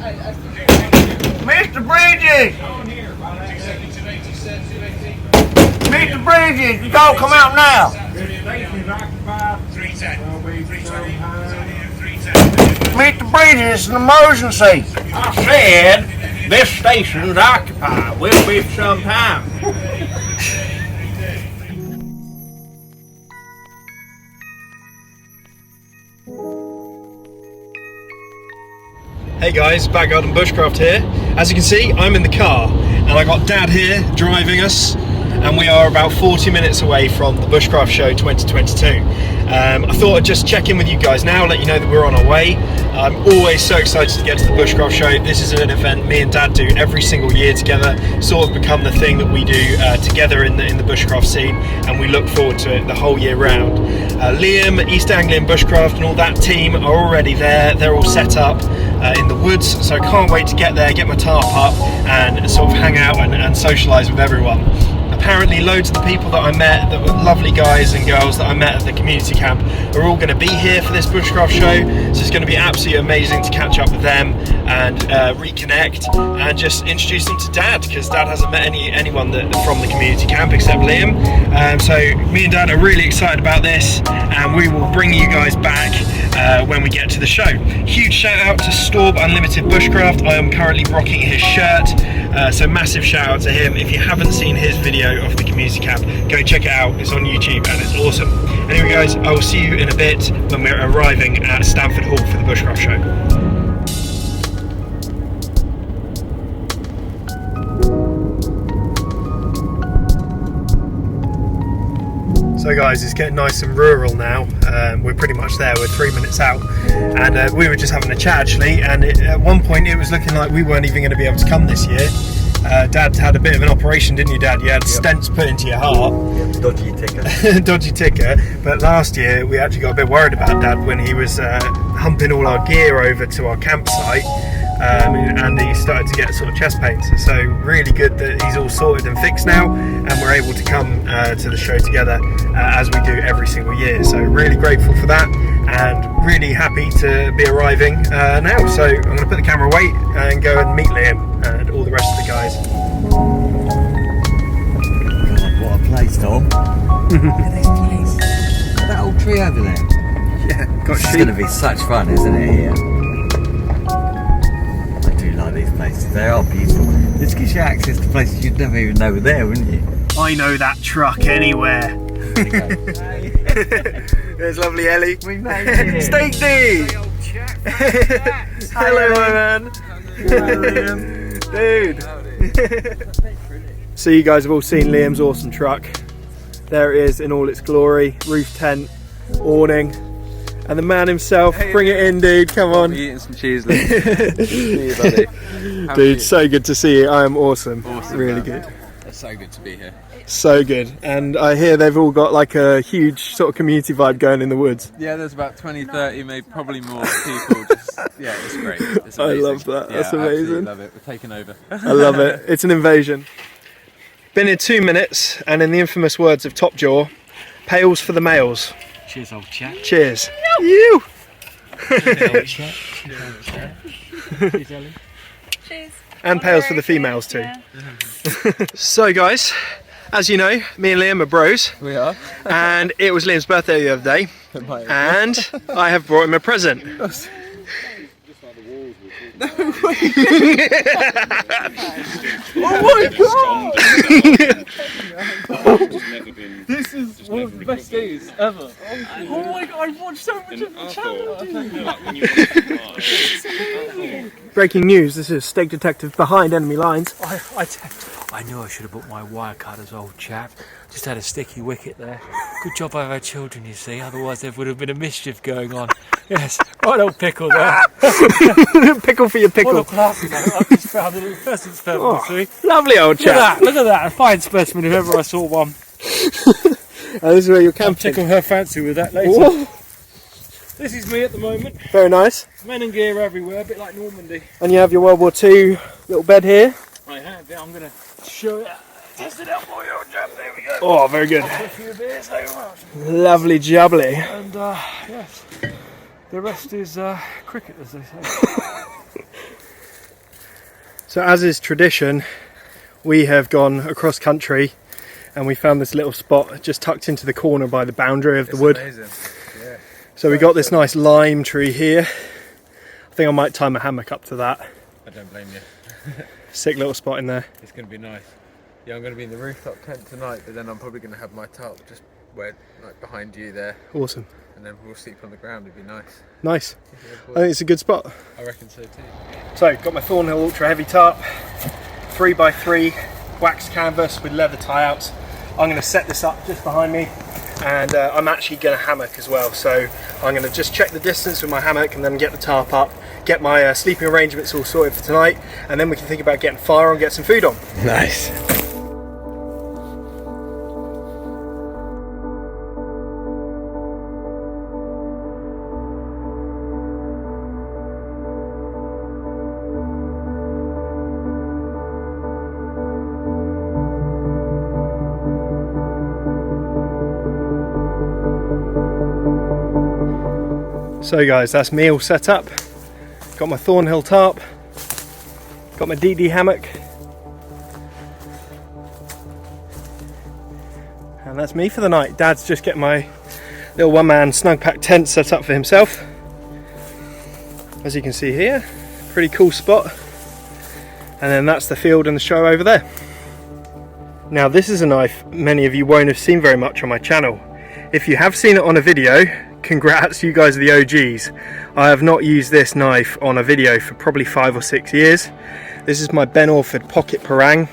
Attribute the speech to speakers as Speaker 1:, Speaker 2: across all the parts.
Speaker 1: Mr. Bridges! Mr. Bridges, you don't come out now! Mr. Bridges, it's an emergency!
Speaker 2: I said this station's occupied. We'll be for some time.
Speaker 3: Hey guys, Backyard and Bushcraft here. As you can see, I'm in the car and I got Dad here driving us, and we are about 40 minutes away from the Bushcraft Show 2022. I thought I'd just check in with you guys now, let you know that we're on our way. I'm always so excited to get to the Bushcraft Show. This is an event me and Dad do every single year together, sort of become the thing that we do together in the Bushcraft scene, and we look forward to it the whole year round. Liam, East Anglian Bushcraft and all that team are already there. They're all set up in the woods, so I can't wait to get there, get my tarp up and sort of hang out and socialise with everyone. Apparently loads of the people that I met, the lovely guys and girls that I met at the community camp, are all going to be here for this Bushcraft show, so it's going to be absolutely amazing to catch up with them and reconnect and just introduce them to Dad, because Dad hasn't met anyone from the community camp except Liam. So me and Dad are really excited about this, and we will bring you guys back when we get to the show. Huge shout out to Storb Unlimited Bushcraft. I am currently rocking his shirt, so massive shout out to him. If you haven't seen his video of the community camp, go check it out. It's on YouTube and it's awesome. Anyway guys, I will see you in a bit when we're arriving at Stanford Hall for the Bushcraft show. So guys, it's getting nice and rural now. We're pretty much there, we're 3 minutes out, and we were just having a chat actually, and at one point it was looking like we weren't even going to be able to come this year. Dad had a bit of an operation, didn't you, Dad? You had stents put into your heart.
Speaker 4: Yep, dodgy ticker.
Speaker 3: Dodgy ticker. But last year we actually got a bit worried about Dad when he was humping all our gear over to our campsite, and he started to get sort of chest pains. So really good that he's all sorted and fixed now, and we're able to come to the show together as we do every single year. So really grateful for that, and really happy to be arriving now. So I'm going to put the camera away and go and meet Liam and all the rest of the guys.
Speaker 4: God, what a place, Tom. Look at this place. Look at that old tree over there.
Speaker 3: Yeah, got
Speaker 4: It's going to be such fun, isn't it, here? I do like these places. They are beautiful. This gives you access to places you'd never even know were there, wouldn't you?
Speaker 3: I know that truck anywhere. There's lovely Ellie.
Speaker 4: We made it.
Speaker 3: Steak D! Hello, my man. Dude. So you guys have all seen Liam's awesome truck. There it is in all its glory. Roof tent, awning, and the man himself. Hey, bring it in, dude. Come on.
Speaker 5: I'll be eating some cheese. See you, buddy.
Speaker 3: Dude, so good to see you. I am awesome. Really
Speaker 5: man.
Speaker 3: good.
Speaker 5: It's so good to be here.
Speaker 3: So good. And I hear they've all got like a huge sort of community vibe going in the woods.
Speaker 5: Yeah, there's about 20, 30, maybe probably more people. Yeah, it's great. It's
Speaker 3: I
Speaker 5: amazing.
Speaker 3: love that.
Speaker 5: Yeah,
Speaker 3: That's amazing.
Speaker 5: I love it. We're taking over.
Speaker 3: I love it. It's an invasion. Been here 2 minutes, and in the infamous words of Top Jaw, pails for the males.
Speaker 6: Cheers, old chap.
Speaker 3: Cheers. You.
Speaker 6: Cheers, Ellie.
Speaker 7: Cheers.
Speaker 3: And pails for the females too.
Speaker 7: Yeah.
Speaker 3: So guys, as you know, me and Liam are bros.
Speaker 5: We are.
Speaker 3: And it was Liam's birthday the other day, and I have brought him a present.
Speaker 5: No way.
Speaker 3: Oh my god!
Speaker 5: This is one of the best days ever.
Speaker 6: Oh my god, I've watched so much of the channel, dude.
Speaker 3: Breaking news, this is Steak Detective behind enemy lines.
Speaker 6: I knew I should have put my wire cutters, old chap. Just had a sticky wicket there. Good job I've had children, you see, otherwise there would have been a mischief going on. Yes, right old pickle there.
Speaker 3: Pickle for your pickle.
Speaker 6: What a class, I've just found a little pheasant's feather, see?
Speaker 3: Lovely old chap.
Speaker 6: Look at that, a fine specimen if ever I saw one.
Speaker 3: This is where you're
Speaker 6: I'll
Speaker 3: camping.
Speaker 6: tickle her fancy with that later.
Speaker 3: Whoa.
Speaker 6: This is me at the moment.
Speaker 3: Very nice.
Speaker 6: Men and gear everywhere, a bit like Normandy.
Speaker 3: And you have your World War II little bed here.
Speaker 6: I have, yeah, I'm going to show it. Test it out for you, old chap. There we go.
Speaker 3: Oh, very good.
Speaker 6: A few beers, there you are.
Speaker 3: Lovely jubbly.
Speaker 6: And yes, the rest is cricket, as they say.
Speaker 3: So as is tradition, we have gone across country and we found this little spot just tucked into the corner by the boundary of the wood.
Speaker 5: Amazing. Yeah.
Speaker 3: So we got this nice lime tree here. I think I might tie my hammock up to that.
Speaker 5: I don't blame you.
Speaker 3: Sick little spot in there.
Speaker 5: It's going to be nice. Yeah, I'm going to be in the rooftop tent tonight, but then I'm probably going to have my tarp just where, like, behind you there,
Speaker 3: Awesome.
Speaker 5: and then we'll sleep on the ground. It'd be nice.
Speaker 3: Nice. I think it's a good spot.
Speaker 5: I reckon so too.
Speaker 3: So got my Thornhill Ultra Heavy tarp, 3x3 wax canvas with leather tie-outs. I'm going to set this up just behind me, and I'm actually going to hammock as well. So I'm going to just check the distance with my hammock and then get the tarp up, get my sleeping arrangements all sorted for tonight, and then we can think about getting fire on, get some food on.
Speaker 1: Nice.
Speaker 3: So guys, that's me all set up. Got my Thornhill tarp, got my DD hammock, and that's me for the night. Dad's just getting my little one-man snug pack tent set up for himself. As you can see here, pretty cool spot. And then that's the field and the show over there. Now this is a knife many of you won't have seen very much on my channel. If you have seen it on a video, congrats, you guys are the OGs. I have not used this knife on a video for probably 5 or 6 years. This is my Ben Orford Pocket Parang.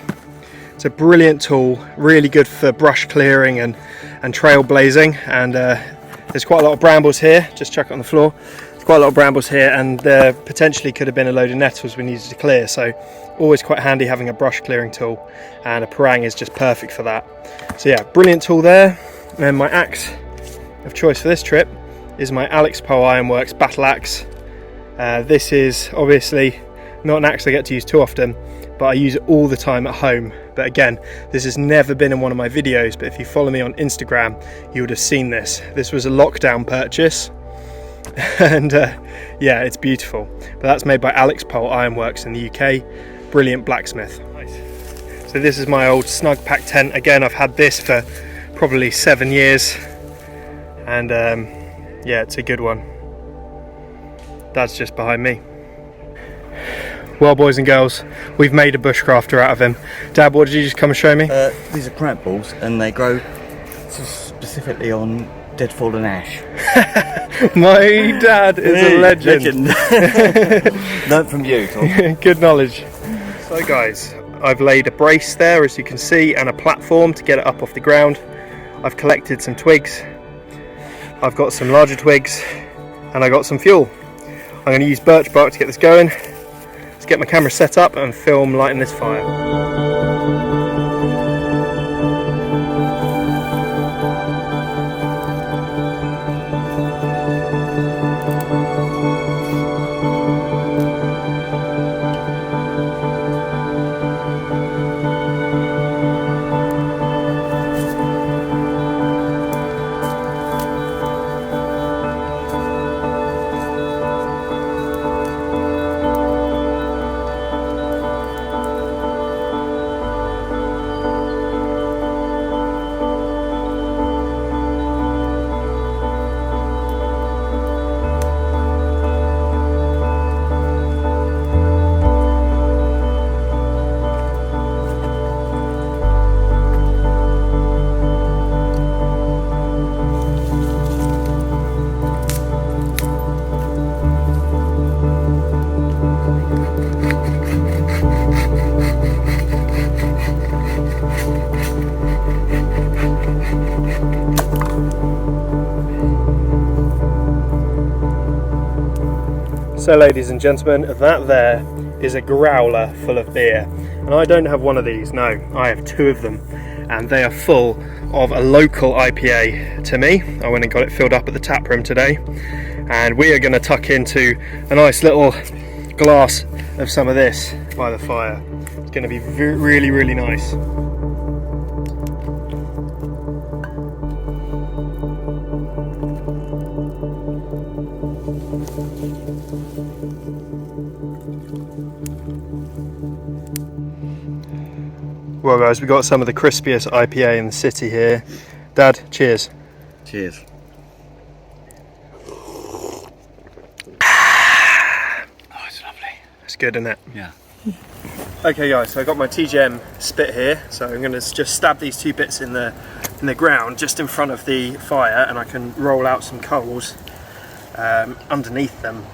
Speaker 3: It's a brilliant tool, really good for brush clearing and trail blazing. And there's quite a lot of brambles here, just chuck it on the floor. There's quite a lot of brambles here, and there potentially could have been a load of nettles we needed to clear. So always quite handy having a brush clearing tool, and a parang is just perfect for that. So yeah, brilliant tool there. And my axe of choice for this trip is my Alex Poe Ironworks battle axe. This is obviously not an axe I get to use too often, but I use it all the time at home. But again, this has never been in one of my videos, but if you follow me on Instagram, you would have seen this. This was a lockdown purchase, and yeah, it's beautiful. But that's made by Alex Poe Ironworks in the UK. Brilliant blacksmith. Nice. So this is my old snug pack tent. Again, I've had this for probably 7 years, and yeah, it's a good one. Dad's just behind me. Well, boys and girls, we've made a bushcrafter out of him. Dad, what did you just come and show me?
Speaker 4: These are cramp balls, and they grow specifically on dead fallen ash.
Speaker 3: My dad is a legend.
Speaker 4: Learned from you, Tom.
Speaker 3: Good knowledge. So guys, I've laid a brace there, as you can see, and a platform to get it up off the ground. I've collected some twigs. I've got some larger twigs, and I got some fuel. I'm going to use birch bark to get this going. Let's get my camera set up and film lighting this fire. So ladies and gentlemen, that there is a growler full of beer. And I don't have one of these, no, I have 2 of them. And they are full of a local IPA to me. I went and got it filled up at the tap room today. And we are going to tuck into a nice little glass of some of this by the fire. It's going to be really, really nice. Well guys, we got some of the crispiest IPA in the city here. Dad, cheers.
Speaker 4: Cheers.
Speaker 3: Oh, it's lovely. It's good, isn't it?
Speaker 4: Yeah.
Speaker 3: Okay guys, so I got my TGM spit here, so I'm going to just stab these two bits in the ground just in front of the fire, and I can roll out some coals underneath them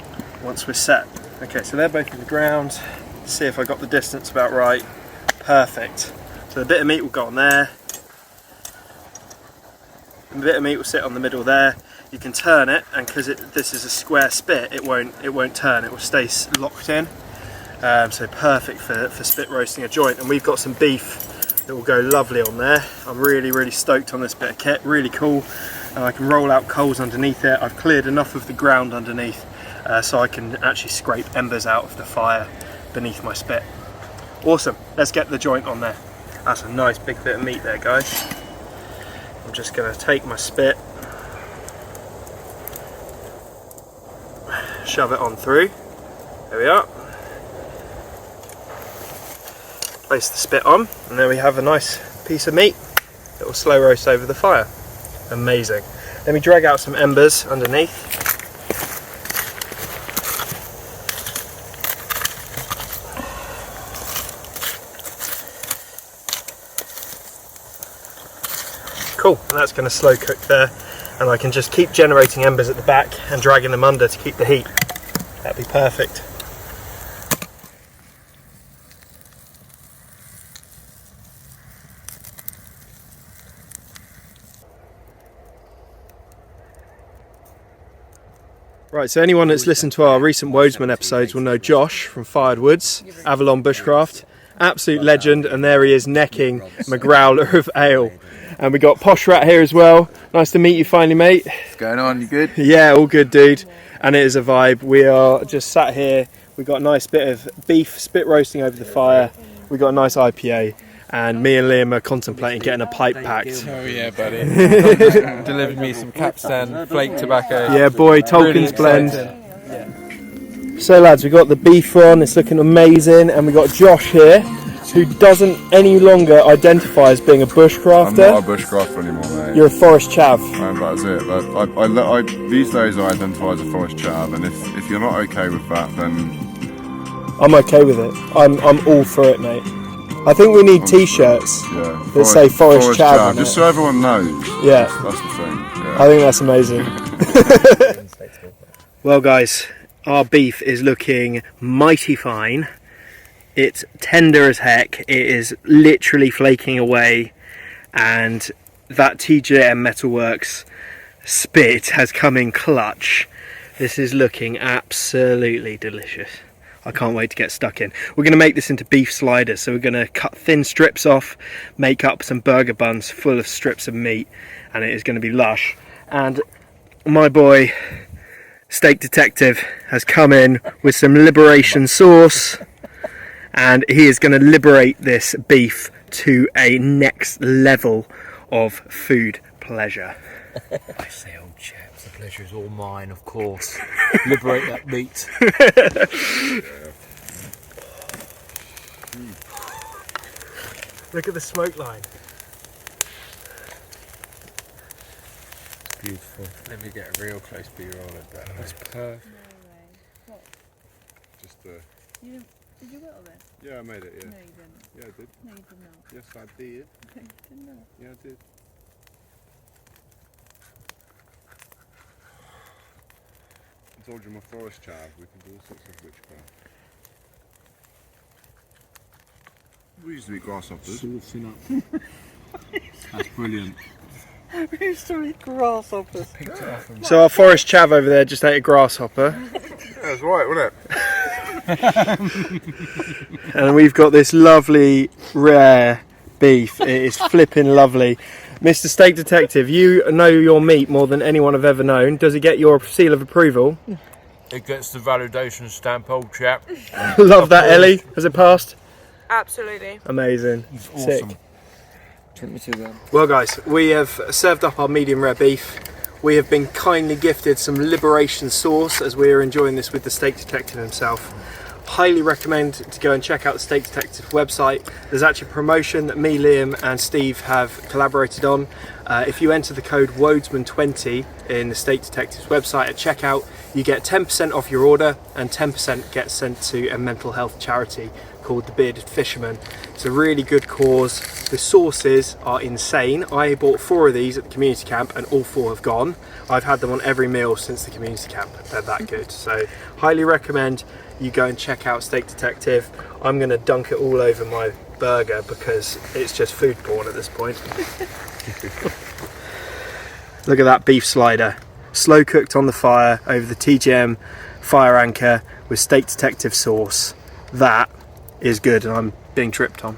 Speaker 3: once we're set. Okay, so they're both in the ground. Let's see if I got the distance about right. Perfect. So the bit of meat will go on there. And the bit of meat will sit on the middle there. You can turn it, and because this is a square spit, it won't turn. It will stay locked in. So perfect for spit roasting a joint. And we've got some beef that will go lovely on there. I'm really stoked on this bit of kit. Really cool. And I can roll out coals underneath it. I've cleared enough of the ground underneath so I can actually scrape embers out of the fire beneath my spit. Awesome. Let's get the joint on there. That's a nice big bit of meat there, guys. I'm just going to take my spit, shove it on through. There we are. Place the spit on, and there we have a nice piece of meat that will slow roast over the fire. Amazing. Let me drag out some embers underneath. Cool, and that's going to slow cook there, and I can just keep generating embers at the back and dragging them under to keep the heat. That'd be perfect. Right, so anyone that's listened to our recent Wodesman episodes will know Josh from Fired Woods, Avalon Bushcraft, absolute legend, and there he is necking my growler of ale. And we got Posh Rat here as well. Nice to meet you finally, mate.
Speaker 7: What's going on? You good?
Speaker 3: Yeah, all good, dude. And it is a vibe. We are just sat here. We got a nice bit of beef spit roasting over the fire. We got a nice IPA. And me and Liam are contemplating getting a pipe packed.
Speaker 5: Oh yeah, buddy. Delivered me some Capstan flake tobacco.
Speaker 3: Yeah, boy, Tolkien's
Speaker 5: Really
Speaker 3: blend.
Speaker 5: exciting.
Speaker 3: So lads, we got the beef on, it's looking amazing, and we got Josh here, who doesn't any longer identify as being a bushcrafter.
Speaker 7: I'm not a bushcrafter anymore, mate.
Speaker 3: You're a forest chav.
Speaker 7: That's it. These days I identify as a forest chav, and if you're not okay with that, then
Speaker 3: I'm okay with it. I'm all for it, mate. I think we need t-shirts that say forest chav on
Speaker 7: just
Speaker 3: it.
Speaker 7: so everyone knows.
Speaker 3: Yeah.
Speaker 7: That's the thing. Yeah.
Speaker 3: I think that's amazing. Well guys, our beef is looking mighty fine. It's tender as heck. It is literally flaking away, and that TGM Metalworks spit has come in clutch. This is looking absolutely delicious. I can't wait to get stuck in. We're going to make this into beef sliders, so we're going to cut thin strips off, make up some burger buns full of strips of meat, and it is going to be lush. And my boy Steak Detective has come in with some liberation sauce, and he is going to liberate this beef to a next level of food pleasure.
Speaker 6: I say, old chaps, the pleasure is all mine, of course. Liberate that meat.
Speaker 3: Look at the smoke line.
Speaker 5: Beautiful. Let me get a real close B-roll of that. That's perfect.
Speaker 7: Just
Speaker 8: Did you whittle this?
Speaker 7: yeah, I made it. Yeah.
Speaker 8: No, you didn't.
Speaker 7: Yeah, I did.
Speaker 8: No, you did not.
Speaker 7: Yes, I did.
Speaker 8: Okay, didn't know.
Speaker 7: Yeah, I did. I told you I'm a forest chav. We can do all sorts of witchcraft. We used to eat grasshoppers.
Speaker 4: That's brilliant.
Speaker 8: We used to eat grasshoppers.
Speaker 3: So our forest chav over there just ate a grasshopper.
Speaker 7: That's right, wasn't it?
Speaker 3: And we've got this lovely rare beef. It is flipping lovely. Mr. Steak Detective, you know your meat more than anyone I've ever known. Does it get your seal of approval?
Speaker 2: It gets the validation stamp, old chap.
Speaker 3: Love that, Ellie. Has it passed?
Speaker 9: Absolutely.
Speaker 3: Amazing. Sick.
Speaker 5: Awesome.
Speaker 3: Well guys, we have served up our medium rare beef. We have been kindly gifted some liberation sauce as we are enjoying this with the Steak Detective himself. highly recommend to go and check out the State Detective website. There's actually a promotion that me, Liam and Steve have collaborated on. If you enter the code Wodesman20 in the State Detective's website at checkout, you get 10% off your order and 10% gets sent to a mental health charity called the Bearded Fisherman. It's a really good cause. The sauces are insane. I bought 4 of these at the community camp and all 4 have gone. I've had them on every meal since the community camp. They're that good. So highly recommend you go and check out Steak Detective. I'm going to dunk it all over my burger because it's just food porn at this point. Look at that beef slider. Slow cooked on the fire over the TGM fire anchor with Steak Detective sauce. That is good, and I'm being tripped on.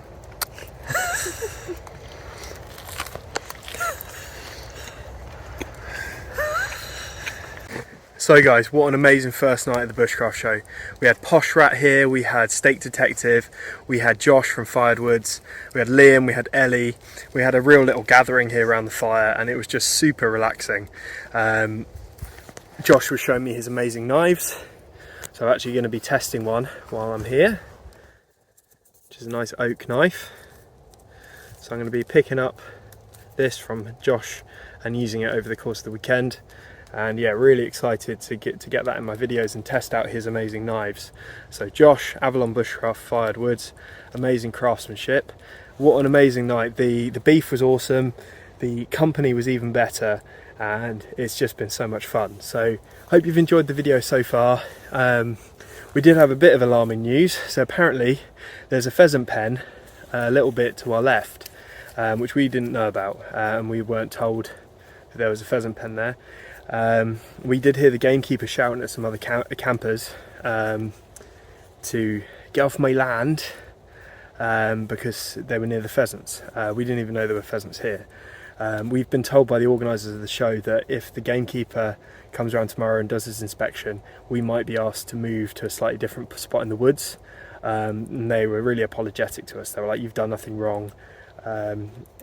Speaker 3: So guys, what an amazing first night at the Bushcraft show. We had Posh Rat here, we had Steak Detective, we had Josh from Fired Woods, we had Liam, we had Ellie. We had a real little gathering here around the fire and it was just super relaxing. Josh was showing me his amazing knives. So I'm actually going to be testing one while I'm here, which is a nice oak knife. So I'm going to be picking up this from Josh and using it over the course of the weekend. And yeah, really excited to get that in my videos and test out his amazing knives. So Josh, Avalon Bushcraft, Fired Woods, amazing craftsmanship. What an amazing night. The beef was awesome, the company was even better, and it's just been so much fun. So hope you've enjoyed the video so far. We did have a bit of alarming news. So apparently there's a pheasant pen a little bit to our left, which we didn't know about, and we weren't told that there was a pheasant pen there. We did hear the gamekeeper shouting at some other campers to get off my land because they were near the pheasants. We didn't even know there were pheasants here. We've been told by the organisers of the show that if the gamekeeper comes around tomorrow and does his inspection, we might be asked to move to a slightly different spot in the woods. And they were really apologetic to us. They were like, "You've done nothing wrong.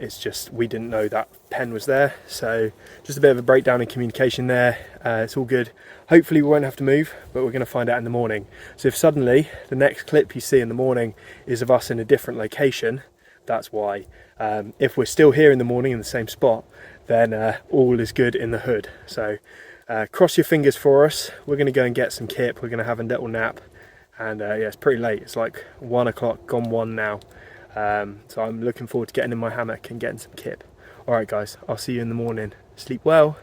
Speaker 3: It's just we didn't know that pen was there." So just a bit of a breakdown in communication there. It's all good. Hopefully we won't have to move, but we're going to find out in the morning. So if suddenly the next clip you see in the morning is of us in a different location, that's why. If we're still here in the morning in the same spot, then all is good in the hood. So cross your fingers for us. We're going to go and get some kip. We're going to have a little nap, and yeah, it's pretty late. It's like 1 o'clock, gone 1 now. So I'm looking forward to getting in my hammock and getting some kip. Alright guys, I'll see you in the morning. Sleep well.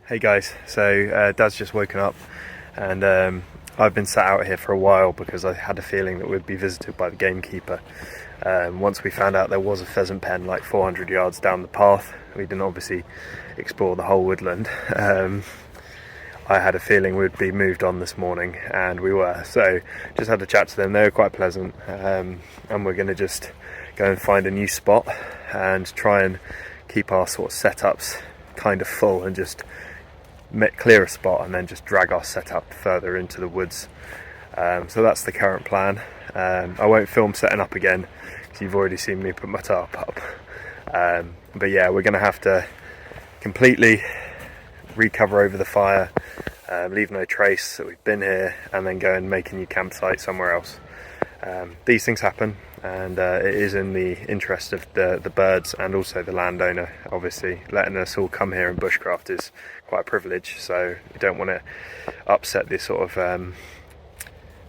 Speaker 3: Hey guys, so Dad's just woken up and I've been sat out here for a while because I had a feeling that we'd be visited by the gamekeeper. Once we found out there was a pheasant pen like 400 yards down the path, we didn't obviously explore the whole woodland. I had a feeling we'd be moved on this morning, and we were. So just had a chat to them. They were quite pleasant, and we're going to just go and find a new spot and try and keep our sort of setups kind of full and just clear a spot and then just drag our setup further into the woods. So that's the current plan. I won't film setting up again because you've already seen me put my tarp up. But yeah, we're going to have to completely recover over the fire, leave no trace that we've been here, and then go and make a new campsite somewhere else. These things happen, and it is in the interest of the birds and also the landowner. Obviously letting us all come here and bushcraft is quite a privilege, so we don't want to upset this sort of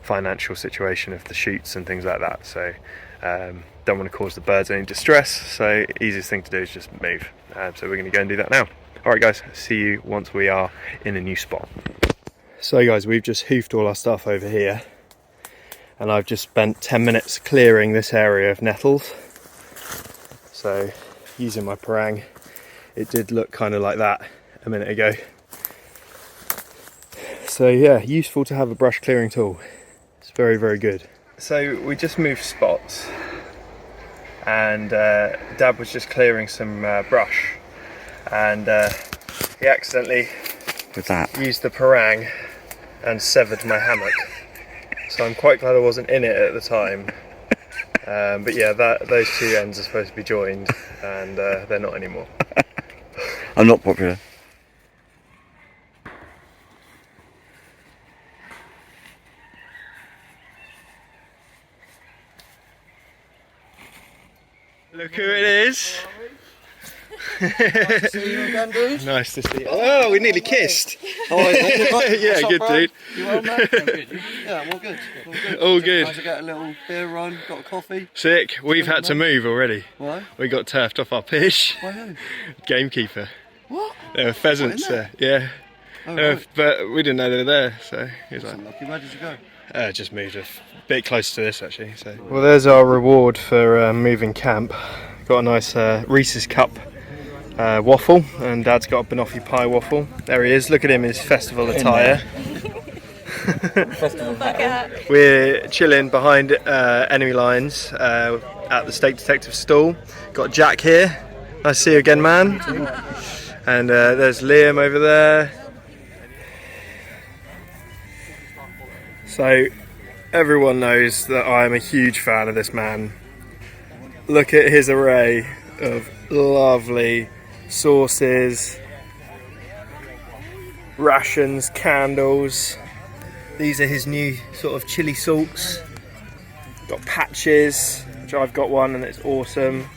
Speaker 3: financial situation of the shoots and things like that. So don't want to cause the birds any distress, so easiest thing to do is just move. So we're going to go and do that now. Alright guys, see you once we are in a new spot. So guys, we've just hoofed all our stuff over here, and I've just spent 10 minutes clearing this area of nettles. So using my parang, it did look kind of like that a minute ago. So yeah, useful to have a brush clearing tool. It's very, very good. So we just moved spots, and Dad was just clearing some brush, and he accidentally used the parang and severed my hammock. So I'm quite glad I wasn't in it at the time. But yeah, those two ends are supposed to be joined, and they're not anymore.
Speaker 4: I'm not popular.
Speaker 3: Look who it is.
Speaker 1: Nice to see you again, dude.
Speaker 3: Nice to see you. Oh, we nearly kissed.
Speaker 1: How are you, mate?
Speaker 3: Yeah,
Speaker 1: What's up,
Speaker 3: good
Speaker 1: bro?
Speaker 3: dude.
Speaker 1: You well, mate? Yeah, I'm all good. All good.
Speaker 3: All good.
Speaker 1: Nice to get a little beer run, got a coffee.
Speaker 3: Sick. We've had to move already.
Speaker 1: Why?
Speaker 3: We got turfed off our pitch.
Speaker 1: Why who?
Speaker 3: Gamekeeper.
Speaker 1: What?
Speaker 3: There were pheasants
Speaker 1: What, in
Speaker 3: there. Yeah.
Speaker 1: Oh, right.
Speaker 3: But we didn't know they were there, so he was
Speaker 1: That's
Speaker 3: like,
Speaker 1: unlucky. Where did you go?
Speaker 3: just moved a bit closer to this actually. So. Well, there's our reward for moving camp. Got a nice Reese's Cup waffle, and Dad's got a banoffee pie waffle. There he is. Look at him in his festival attire. We're chilling behind enemy lines at the State Detective stall. Got Jack here. Nice to see you again, man. And there's Liam over there. So everyone knows that I am a huge fan of this man. Look at his array of lovely sauces, rations, candles. These are his new sort of chili salts. Got patches, which I've got one and it's awesome.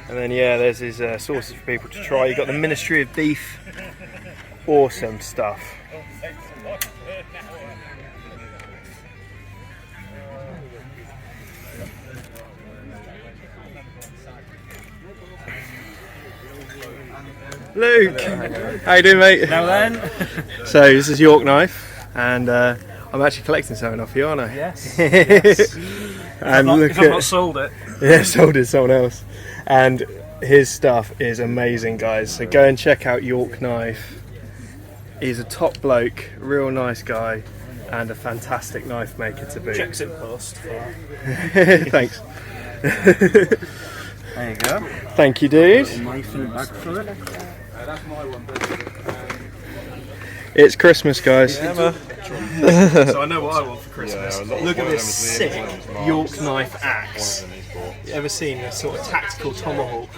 Speaker 3: And then yeah, there's his sauces for people to try. You've got the Ministry of Beef. Awesome stuff. Luke, how you doing, mate?
Speaker 6: Now then.
Speaker 3: So this is York knife, and I'm actually collecting something off you, aren't I?
Speaker 6: Yes.
Speaker 3: And
Speaker 6: If I've not sold it.
Speaker 3: Yeah, sold it to someone else. And his stuff is amazing, guys. So go and check out York Knife. He's a top bloke, real nice guy, and a fantastic knife maker to boot.
Speaker 6: Checks in post.
Speaker 3: Thanks.
Speaker 1: There you go.
Speaker 3: Thank you, dude.
Speaker 1: Knife in the back for it.
Speaker 3: It's Christmas, guys.
Speaker 6: Yeah,
Speaker 3: So I know what I want for Christmas. Look at this sick York Knife axe. You ever seen a sort of tactical tomahawk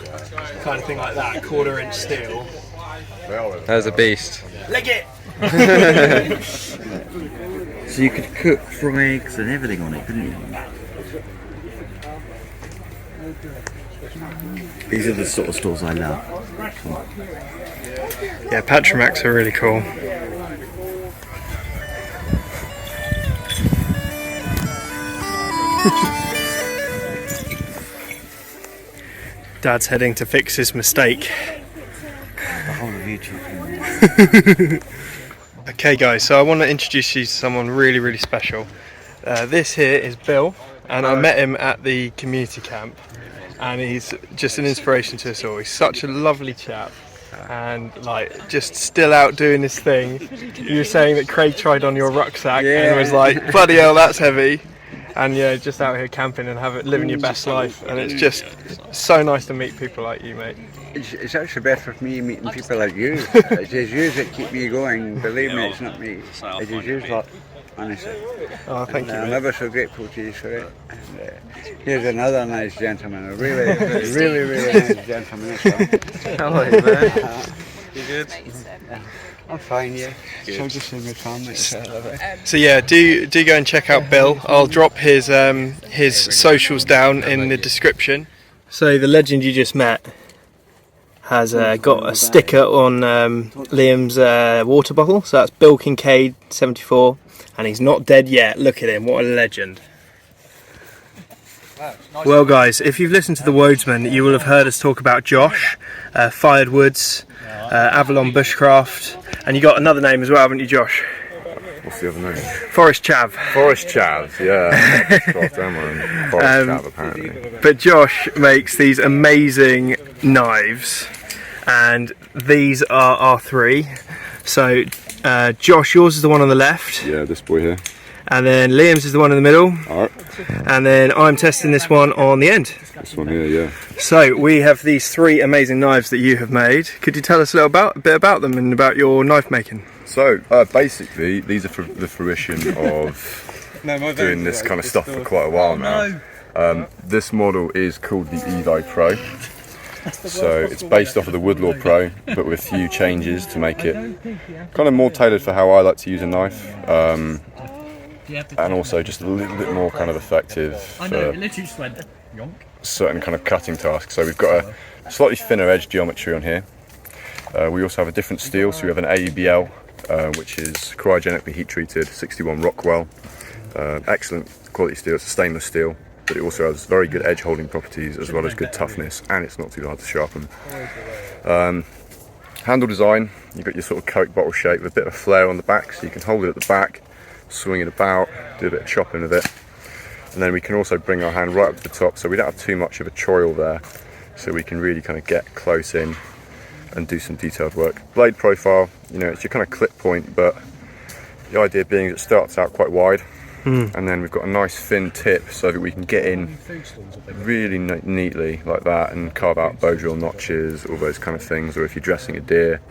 Speaker 3: kind of thing like that? 1/4 inch steel.
Speaker 5: That was a beast.
Speaker 3: Leg it!
Speaker 4: So you could cook, fry eggs and everything on it, couldn't you? These are the sort of stores I love.
Speaker 3: Yeah, Patramax are really cool. Dad's heading to fix his mistake.
Speaker 4: The whole of YouTube.
Speaker 3: Okay guys, so I want to introduce you to someone really, really special. This here is Bill, and I met him at the community camp, and he's just an inspiration to us all. He's such a lovely chap, and like just still out doing his thing. You were saying that Craig tried on your rucksack and was like, bloody hell, that's heavy. And yeah, just out here camping and living your best life, and it's just so nice to meet people like you, mate.
Speaker 9: It's actually better for me meeting people like you. It's just you that keep me going. Believe me, it's not me. It's just you lot, honestly.
Speaker 3: Oh, thank you,
Speaker 9: I'm
Speaker 3: mate.
Speaker 9: ever so grateful to you for it. And, here's another nice gentleman, a really, really, really nice gentleman.
Speaker 5: How are you, man? You good?
Speaker 9: I'm fine, yeah. So just in my family.
Speaker 3: So yeah, do go and check out Bill. I'll drop his socials down in the description. So the legend you just met has got a sticker on Liam's water bottle. So that's Bill Kincaid 74, and he's not dead yet. Look at him, what a legend. Well guys, if you've listened to the Wodesman, you will have heard us talk about Josh, Fired Woods, Avalon Bushcraft, and you got another name as well, haven't you, Josh?
Speaker 7: What's the other name?
Speaker 3: Forest Chav.
Speaker 7: Forest Chav, yeah. Forest Chav, apparently.
Speaker 3: But Josh makes these amazing knives, and these are our three. So Josh, yours is the one on the left,
Speaker 7: Yeah, this boy here.
Speaker 3: and then Liam's is the one in the middle,
Speaker 7: Alright,
Speaker 3: and then I'm testing this one on the end.
Speaker 7: this one here, yeah.
Speaker 3: So we have these three amazing knives that you have made. Could you tell us a bit about them and about your knife making?
Speaker 7: So, basically, these are the fruition of doing this kind of stuff for quite a while now. This model is called the Evi Pro. So it's based off of the Woodlaw Pro, but with a few changes to make it kind of more tailored for how I like to use a knife. and also just a little bit more kind of effective for certain kind of cutting tasks. So we've got a slightly thinner edge geometry on here. We also have a different steel, so we have an AEBL, which is cryogenically heat treated 61 Rockwell. Excellent quality steel. It's a stainless steel, but it also has very good edge holding properties as well as good toughness, and it's not too hard to sharpen. Handle design, you've got your sort of Coke bottle shape with a bit of a flare on the back, so you can hold it at the back, swing it about, do a bit of chopping with it, and then we can also bring our hand right up to the top, so we don't have too much of a choil there, so we can really kind of get close in and do some detailed work. Blade profile, you know, it's your kind of clip point, but the idea being it starts out quite wide, and then we've got a nice thin tip so that we can get in really neatly like that and carve out bow drill notches, all those kind of things. Or if you're dressing a deer,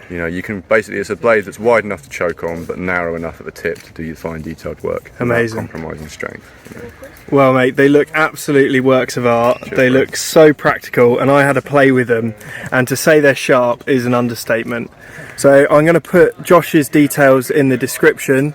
Speaker 7: you know, you can basically, it's a blade that's wide enough to choke on but narrow enough at the tip to do your fine detailed work.
Speaker 3: Amazing.
Speaker 7: Without compromising strength, you know.
Speaker 3: Well, mate, they look absolutely works of art.
Speaker 7: Cheers,
Speaker 3: they
Speaker 7: mate.
Speaker 3: look so practical, and I had a play with them, and to say they're sharp is an understatement. So I'm going to put Josh's details in the description.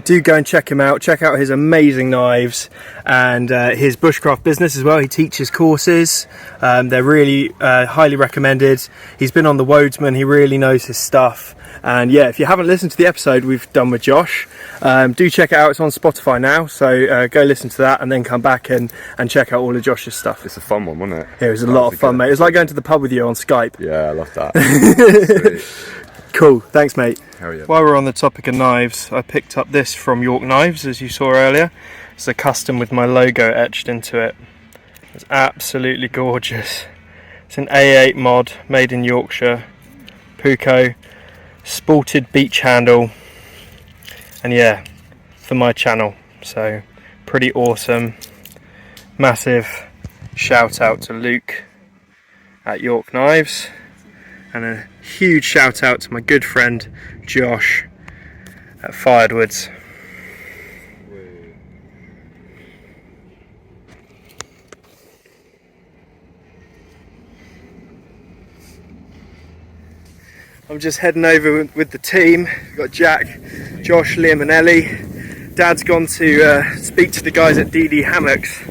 Speaker 3: Do go and check him out. Check out his amazing knives and his bushcraft business as well. He teaches courses. They're really highly recommended. He's been on the Wodesman. He really knows his stuff. And yeah, if you haven't listened to the episode we've done with Josh, do check it out. It's on Spotify now, so go listen to that and then come back and check out all of Josh's stuff.
Speaker 7: It's a fun one, wasn't it?
Speaker 3: Yeah, it was a lot of fun, mate. It was like going to the pub with you on Skype.
Speaker 7: Yeah, I love that. Sweet.
Speaker 3: Cool, thanks, mate.
Speaker 7: Hell yeah.
Speaker 3: While we're on the topic of knives, I picked up this from York Knives, as you saw earlier. It's a custom with my logo etched into it. It's absolutely gorgeous. It's an A8 mod, made in Yorkshire. Puko, sported beach handle, and yeah, for my channel. So pretty awesome. Massive shout out to Luke at York Knives, and a huge shout out to my good friend Josh at Firedwoods. I'm just heading over with the team. We've got Jack, Josh, Liam and Ellie. Dad's gone to speak to the guys at DD Hammocks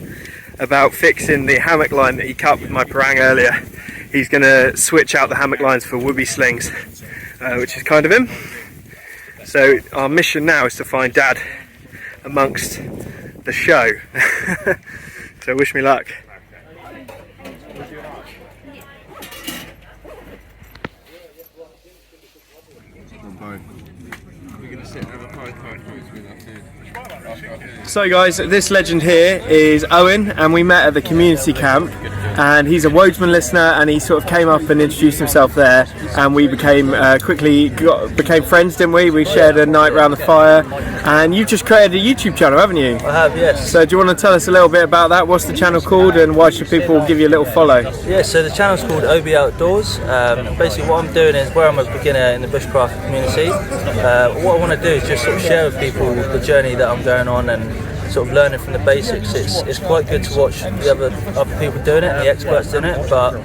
Speaker 3: about fixing the hammock line that he cut with my parang earlier. He's going to switch out the hammock lines for whoopee slings, which is kind of him. So our mission now is to find Dad amongst the show. So wish me luck. So guys, this legend here is Owen, and we met at the community camp, and he's a Wodesman listener, and he sort of came up and introduced himself there, and we became became friends, didn't we? We shared a night round the fire, and you've just created a YouTube channel, haven't you?
Speaker 10: I have, yes.
Speaker 3: So do you want to tell us a little bit about that? What's the channel called, and why should people give you a little follow?
Speaker 10: Yeah, so the channel's called OB Outdoors. Basically what I'm doing is, where I'm a beginner in the bushcraft community, what I want to do is just sort of share with people the journey that I'm going on and sort of learning from the basics. It's quite good to watch the other people doing it and the experts doing it, but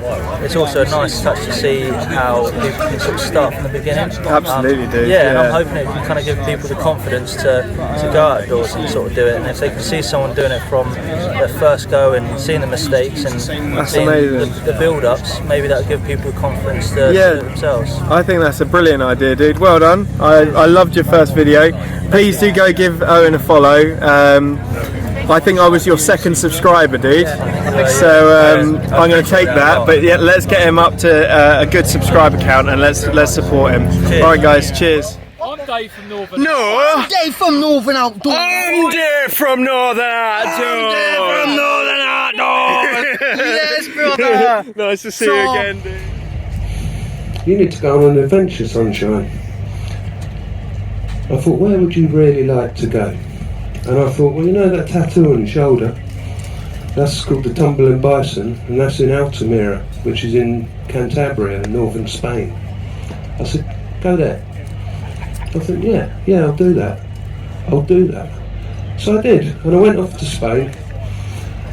Speaker 10: it's also a nice touch to see how people can sort of start from the beginning.
Speaker 3: Absolutely, dude.
Speaker 10: Yeah, and I'm hoping it can kind of give people the confidence to go outdoors and sort of do it. And if they can see someone doing it from their first go and seeing the mistakes and seeing the build-ups, maybe that'll give people the confidence to do it themselves.
Speaker 3: I think that's a brilliant idea, dude. Well done. I loved your first video. Please do go give Owen a follow. I think I was your second subscriber, dude. So I'm going to take that. But yeah, let's get him up to a good subscriber count, and let's support him. All right, guys. Cheers.
Speaker 6: I'm Dave from Northern.
Speaker 3: No,
Speaker 1: I'm Dave from Northern Outdoors.
Speaker 3: I'm Dave from Northern Outdoors.
Speaker 1: I'm Dave from Northern Outdoors. Yes, brother.
Speaker 3: Nice to see you again, dude.
Speaker 11: You need to go on an adventure, sunshine. I thought, where would you really like to go? And I thought, well, you know that tattoo on your shoulder? That's called the Tumbling Bison, and that's in Altamira, which is in Cantabria, northern Spain. I said, go there. I thought, yeah, I'll do that. So I did, and I went off to Spain,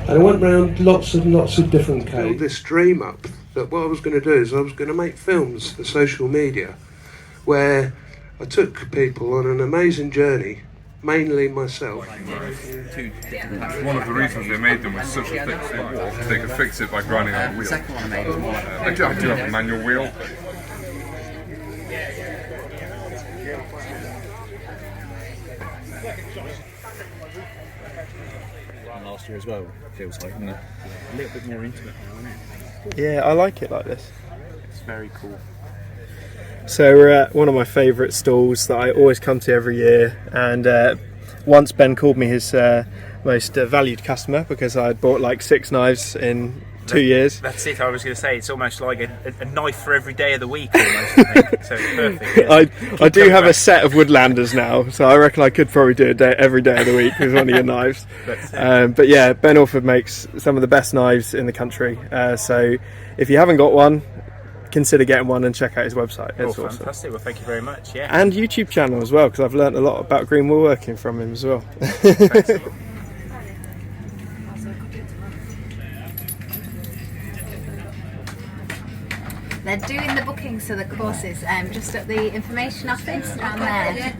Speaker 11: and I went round lots of different caves. I built this dream up that what I was going to do is I was going to make films for social media where I took people on an amazing journey mainly myself.
Speaker 7: One of the reasons they made them with such a thick steel wall, they could fix it by grinding on the wheel. I do have a manual wheel.
Speaker 4: Last year as well, feels like, isn't it? A little bit more intimate now, isn't it?
Speaker 3: Yeah, I like it like this.
Speaker 4: It's very cool.
Speaker 3: So we're at one of my favourite stalls that I always come to every year, and once Ben called me his most valued customer because I had bought like 6 knives in 2 years.
Speaker 12: That's it, I was going to say, it's almost like a knife for every day of the week almost, I think. So it's perfect. Yes.
Speaker 3: I do have a set of Woodlanders now, so I reckon I could probably do it every day of the week with one of your knives. But yeah, Ben Orford makes some of the best knives in the country, so if you haven't got one, consider getting one and check out his website. It's awesome.
Speaker 12: Fantastic. Well, thank you very much. Yeah.
Speaker 3: And YouTube channel as well, because I've learnt a lot about green woodworking from him as well.
Speaker 13: They're doing the bookings for the courses just at the information office down there.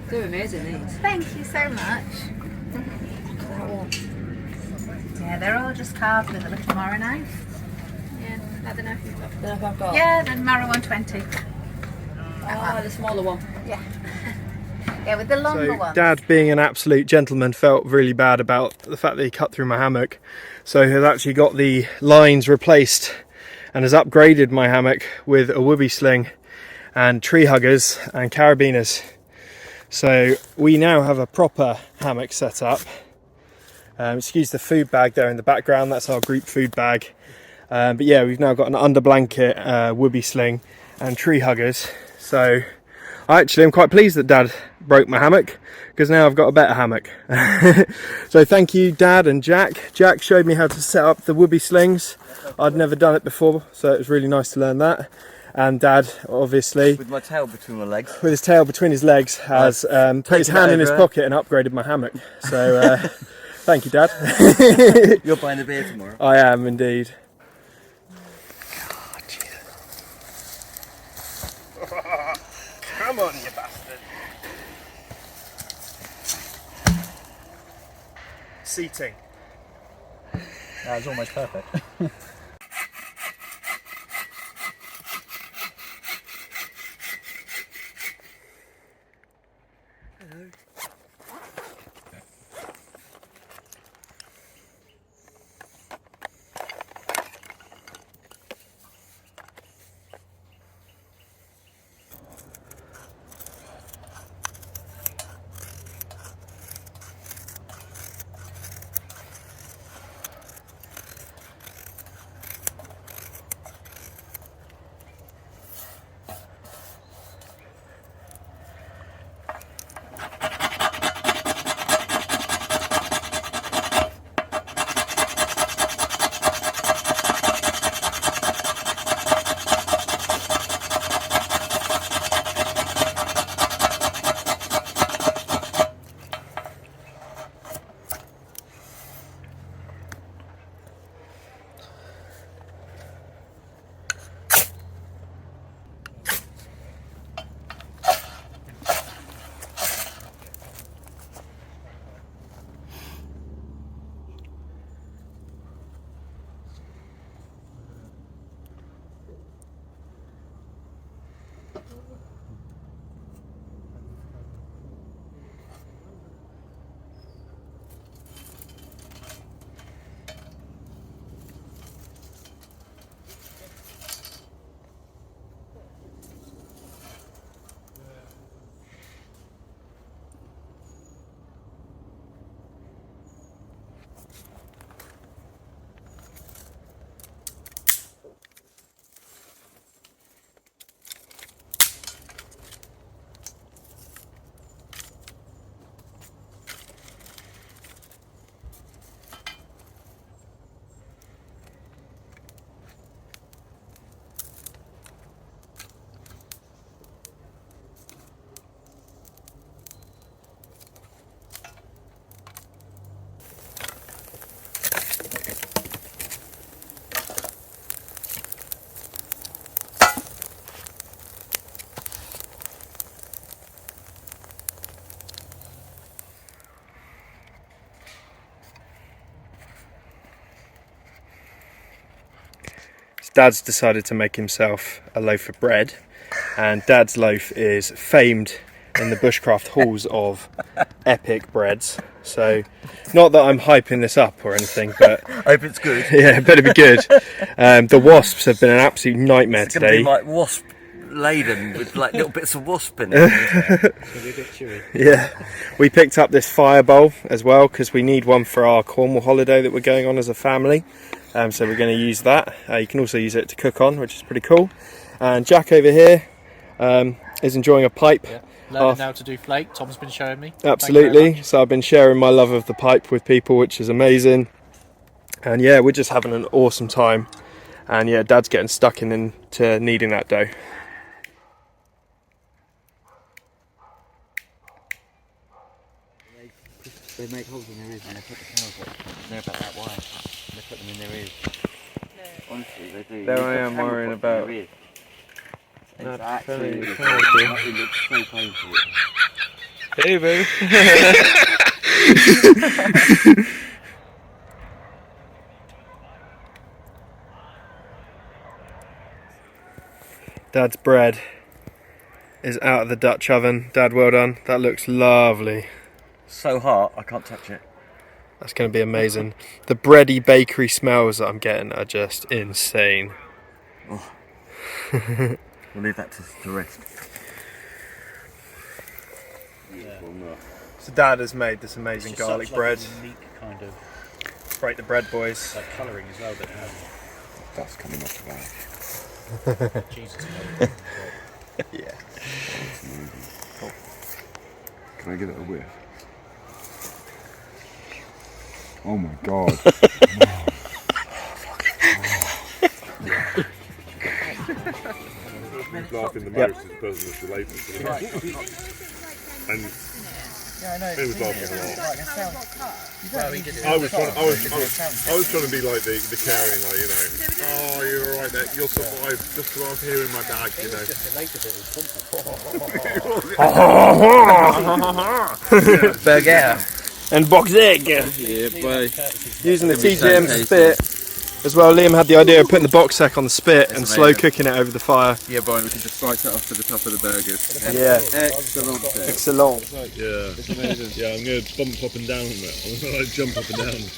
Speaker 8: They're amazing, these.
Speaker 13: Thank you so much. Yeah, they're all just carved with a little Mara knife. Yeah, I don't know if you've got.
Speaker 8: Don't know if I've got.
Speaker 13: Yeah, the Mara 120.
Speaker 8: Oh, the smaller one.
Speaker 13: Yeah. Yeah, with the longer one.
Speaker 3: Dad, being an absolute gentleman, felt really bad about the fact that he cut through my hammock, so he has actually got the lines replaced and has upgraded my hammock with a whoopee sling and tree huggers and carabiners. So we now have a proper hammock set up. Excuse the food bag there in the background, that's our group food bag. But yeah, we've now got an under blanket whoopee sling and tree huggers. So I'm quite pleased that Dad broke my hammock, because now I've got a better hammock. So thank you Dad and Jack. Jack showed me how to set up the whoopee slings. I'd never done it before, so it was really nice to learn that. And Dad, obviously,
Speaker 4: with my tail between my legs,
Speaker 3: with his tail between his legs, has put his hand in his pocket and upgraded my hammock. So thank you, Dad.
Speaker 4: You're buying a beer tomorrow.
Speaker 3: I am indeed.
Speaker 2: Come on, you bastard.
Speaker 3: Seating.
Speaker 4: That was almost perfect.
Speaker 3: Dad's decided to make himself a loaf of bread, and Dad's loaf is famed in the Bushcraft halls of epic breads. So, not that I'm hyping this up or anything, but
Speaker 4: I hope it's good.
Speaker 3: Yeah, it better be good. The wasps have been an absolute nightmare
Speaker 4: It's going to
Speaker 3: today.
Speaker 4: be like wasp laden with like little bits of wasp in it. It's going to be a bit chewy.
Speaker 3: Yeah, we picked up this fire bowl as well because we need one for our Cornwall holiday that we're going on as a family. So we're going to use that. You can also use it to cook on, which is pretty cool. And Jack over here is enjoying a pipe.
Speaker 12: Yeah. Learning now to do flake. Tom's been showing me.
Speaker 3: Absolutely. So I've been sharing my love of the pipe with people, which is amazing. And yeah, we're just having an awesome time. And yeah, Dad's getting stuck into kneading that dough.
Speaker 4: They make holes in their ears and they put the cows up. They're about that wide. And they put them in their ears. Honestly, they do.
Speaker 3: There I am worrying about.
Speaker 4: It's actually, it looks so painful.
Speaker 3: Hey, boo. Dad's bread is out of the Dutch oven. Dad, well done. That looks lovely.
Speaker 4: So hot, I can't touch it.
Speaker 3: That's going to be amazing. The bready bakery smells that I'm getting are just insane.
Speaker 4: Oh. We'll leave that to the rest.
Speaker 3: So Dad has made this amazing garlic bread.
Speaker 12: Like a unique kind of
Speaker 3: Break the bread, boys.
Speaker 12: like colouring as well that
Speaker 7: That's coming off the bag.
Speaker 12: Jesus.
Speaker 3: Yeah.
Speaker 7: Can I give it a whiff? Oh my god.
Speaker 14: Laughing the most is the person that's related to them. And he was laughing a lot. I was trying to be like the caring, like, you know, oh, you're alright there, you'll survive, just while I'm here in my bag, you know.
Speaker 3: Burger. And box egg.
Speaker 4: Yeah, boy.
Speaker 3: Using the TJM spit. As well, Liam had the idea of putting the box sack on the spit and slow cooking it over the fire.
Speaker 4: Yeah, Brian, we can just slice it off to the top of the burgers.
Speaker 3: Yeah.
Speaker 4: Excellent.
Speaker 3: Excellent.
Speaker 14: Yeah, it's amazing. Yeah, I'm going to bump up and down on it. I'm going to jump up and down.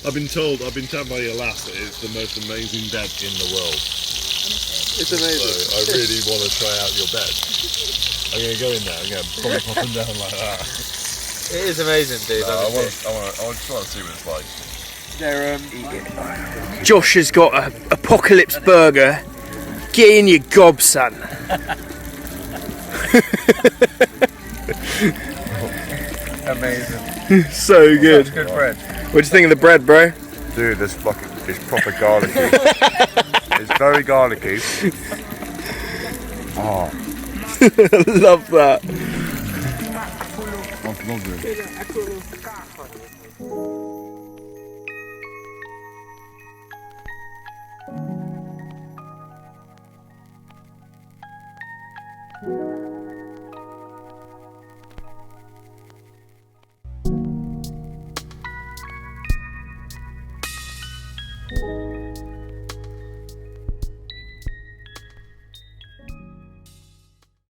Speaker 14: I've been told by your lass that it's the most amazing bed in the world.
Speaker 3: It's amazing.
Speaker 14: So I really want to try out your bed. I'm going to go in there and bump up and down like that.
Speaker 5: It is amazing, dude.
Speaker 7: I just want to see what it's like.
Speaker 3: Josh has got an apocalypse burger. Get in your gob, son.
Speaker 5: Amazing.
Speaker 3: So good.
Speaker 5: Such good bread.
Speaker 3: What do you think of the bread, bro?
Speaker 7: Dude, it's proper garlicky. It's very garlicky. Oh.
Speaker 3: Love that.
Speaker 7: That's lovely.